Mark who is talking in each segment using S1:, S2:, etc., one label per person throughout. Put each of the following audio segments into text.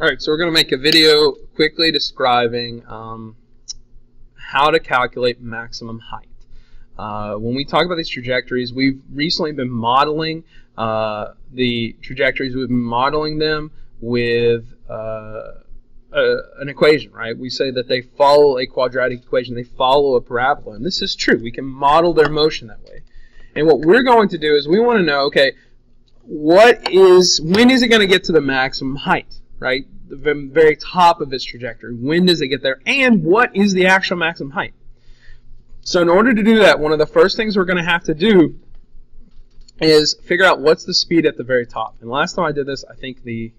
S1: Alright, so we're going to make a video quickly describing how to calculate maximum height. When we talk about these trajectories, we've recently been modeling the trajectories. We've been modeling them with an equation, right? We say that they follow a quadratic equation, they follow a parabola, and this is true. We can model their motion that way. And what we're going to do is we want to know, okay, when is it going to get to the maximum height? Right, the very top of its trajectory. When does it get there? And what is the actual maximum height? So in order to do that, one of the first things we're going to have to do is figure out what's the speed at the very top. And last time I did this, I think the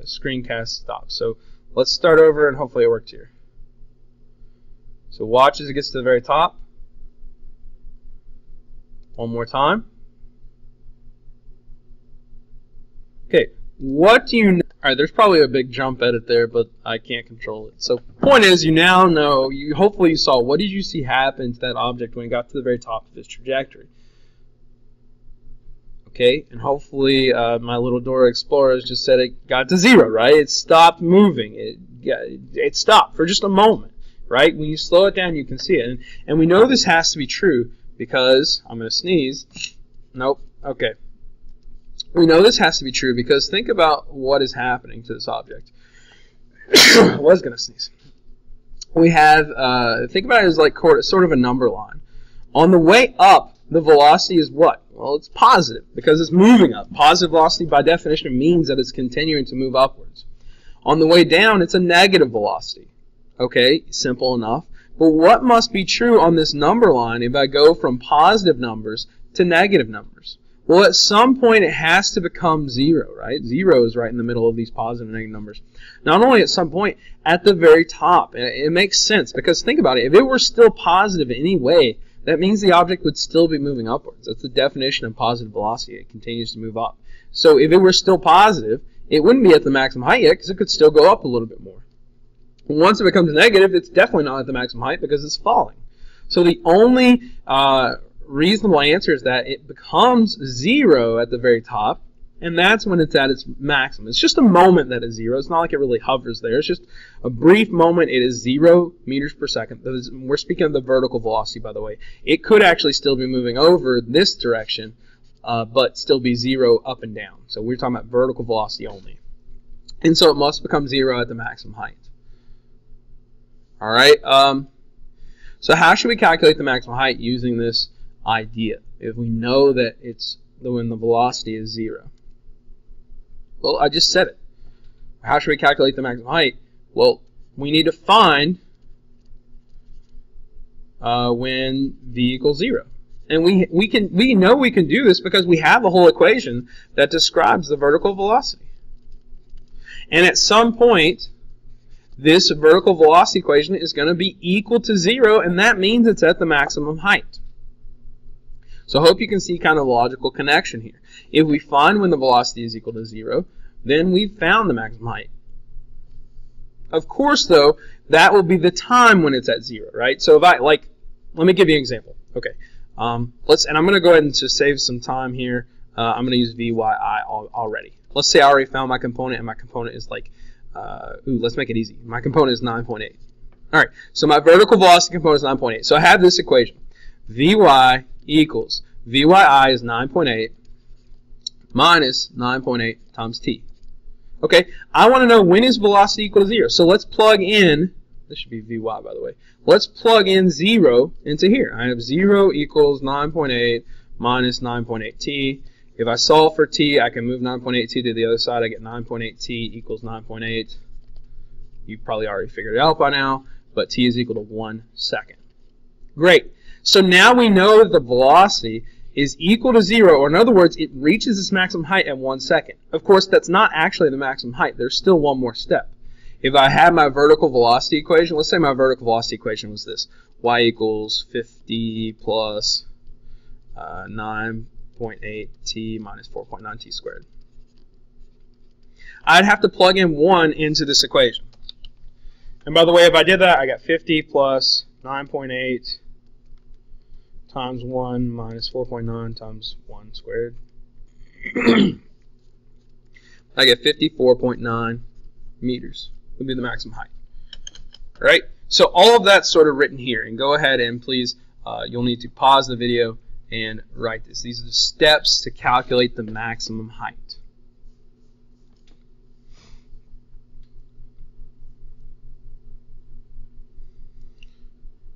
S1: screencast stopped. So let's start over and hopefully it worked here. So watch as it gets to the very top. One more time. Okay. What do you know? Alright, there's probably a big jump edit there, but I can't control it. So point is, you now know, hopefully you saw, what did you see happen to that object when it got to the very top of its trajectory? Okay, and hopefully my little Dora Explorer just said it got to 0, right? It stopped moving. It stopped for just a moment, right? When you slow it down, you can see it. And we know this has to be true because, I'm going to sneeze. Nope, okay. We know this has to be true because think about what is happening to this object. I was going to sneeze. We have, think about it as like sort of a number line. On the way up, the velocity is what? Well, it's positive because it's moving up. Positive velocity by definition means that it's continuing to move upwards. On the way down, it's a negative velocity. Okay, simple enough. But what must be true on this number line if I go from positive numbers to negative numbers? Well, at some point it has to become 0, right? 0 is right in the middle of these positive and negative numbers. Not only at some point, at the very top. It makes sense because think about it. If it were still positive in any way, that means the object would still be moving upwards. That's the definition of positive velocity. It continues to move up. So if it were still positive, it wouldn't be at the maximum height yet because it could still go up a little bit more. Once it becomes negative, it's definitely not at the maximum height because it's falling. So the only reasonable answer is that it becomes 0 at the very top, and that's when it's at its maximum. It's just a moment that is 0. It's not like it really hovers there. It's just a brief moment. It is 0 meters per second. We're speaking of the vertical velocity, by the way. It could actually still be moving over this direction, but still be 0 up and down. So we're talking about vertical velocity only. And so it must become 0 at the maximum height. All right. So how should we calculate the maximum height using this idea if we know that it's when the velocity is 0? Well, I just said it. How should we calculate the maximum height? Well, we need to find when v equals 0. And we know we can do this because we have a whole equation that describes the vertical velocity. And at some point, this vertical velocity equation is going to be equal to 0, and that means it's at the maximum height. So I hope you can see kind of the logical connection here. If we find when the velocity is equal to 0, then we've found the maximum height. Of course, though, that will be the time when it's at 0, right? So if let me give you an example. Okay, and I'm going to go ahead and just save some time here. I'm going to use Vyi already. Let's say I already found my component, and my component is like, let's make it easy. My component is 9.8. All right, so my vertical velocity component is 9.8. So I have this equation. Vy equals Vyi is 9.8 minus 9.8 times t. Okay, I want to know when is velocity equal to 0. So let's plug in, this should be Vy by the way, let's plug in 0 into here. I have 0 equals 9.8 minus 9.8t. If I solve for t, I can move 9.8t to the other side. I get 9.8t equals 9.8. You probably already figured it out by now, but t is equal to 1 second. Great. So now we know that the velocity is equal to 0, or in other words, it reaches its maximum height at 1 second. Of course, that's not actually the maximum height. There's still one more step. If I had my vertical velocity equation, let's say my vertical velocity equation was this. Y equals 50 plus 9.8t minus 4.9t squared. I'd have to plug in 1 into this equation. And by the way, if I did that, I got 50 plus 9.8 times 1 minus 4.9 times 1 squared. I get 54.9 meters would be the maximum height. All right, so all of that's sort of written here, and go ahead and please, you'll need to pause the video and write this. These are the steps to calculate the maximum height.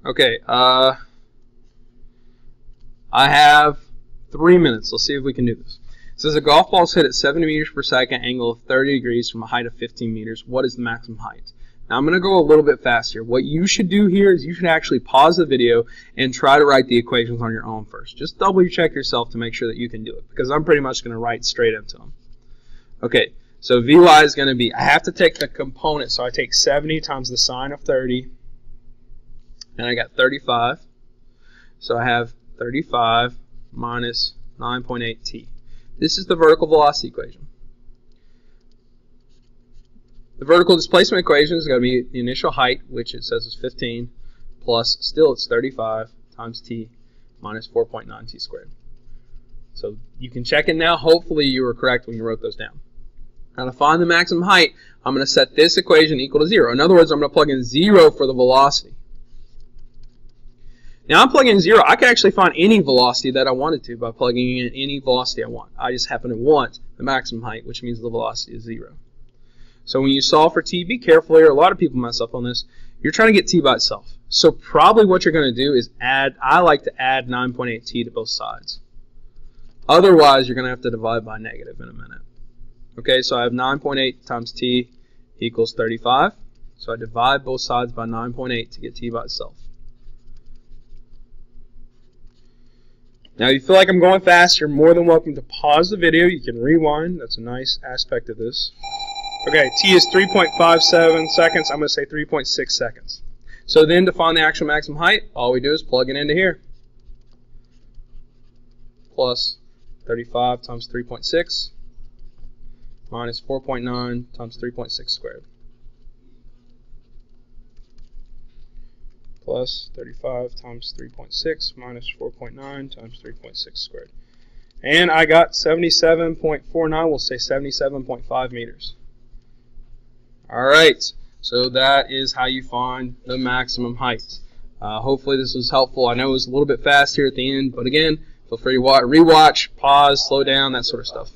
S1: Okay, I have 3 minutes. Let's see if we can do this. It says a golf ball is hit at 70 meters per second, angle of 30 degrees from a height of 15 meters. What is the maximum height? Now I'm going to go a little bit faster. What you should do here is you should actually pause the video and try to write the equations on your own first. Just double check yourself to make sure that you can do it, because I'm pretty much going to write straight into them. Okay, so Vy is going to be, I have to take the component, so I take 70 times the sine of 30, and I got 35. So I have 35 minus 9.8t. This is the vertical velocity equation. The vertical displacement equation is going to be the initial height, which it says is 15, plus still it's 35 times t minus 4.9 t squared. So you can check it now. Hopefully you were correct when you wrote those down. Now to find the maximum height, I'm going to set this equation equal to 0. In other words, I'm going to plug in 0 for the velocity. Now I'm plugging in 0. I can actually find any velocity that I wanted to by plugging in any velocity I want. I just happen to want the maximum height, which means the velocity is 0. So when you solve for t, be careful here. A lot of people mess up on this. You're trying to get t by itself. So probably what you're going to do is add, I like to add 9.8t to both sides. Otherwise, you're going to have to divide by negative in a minute. Okay, so I have 9.8 times t equals 35. So I divide both sides by 9.8 to get t by itself. Now, if you feel like I'm going fast, you're more than welcome to pause the video. You can rewind. That's a nice aspect of this. Okay, t is 3.57 seconds. I'm going to say 3.6 seconds. So then to find the actual maximum height, all we do is plug it into here. Plus 35 times 3.6 minus 4.9 times 3.6 squared. Plus 35 times 3.6 minus 4.9 times 3.6 squared. And I got 77.49, we'll say 77.5 meters. Alright, so that is how you find the maximum height. Hopefully this was helpful. I know it was a little bit fast here at the end, but again, feel free to rewatch, pause, slow down, that sort of stuff.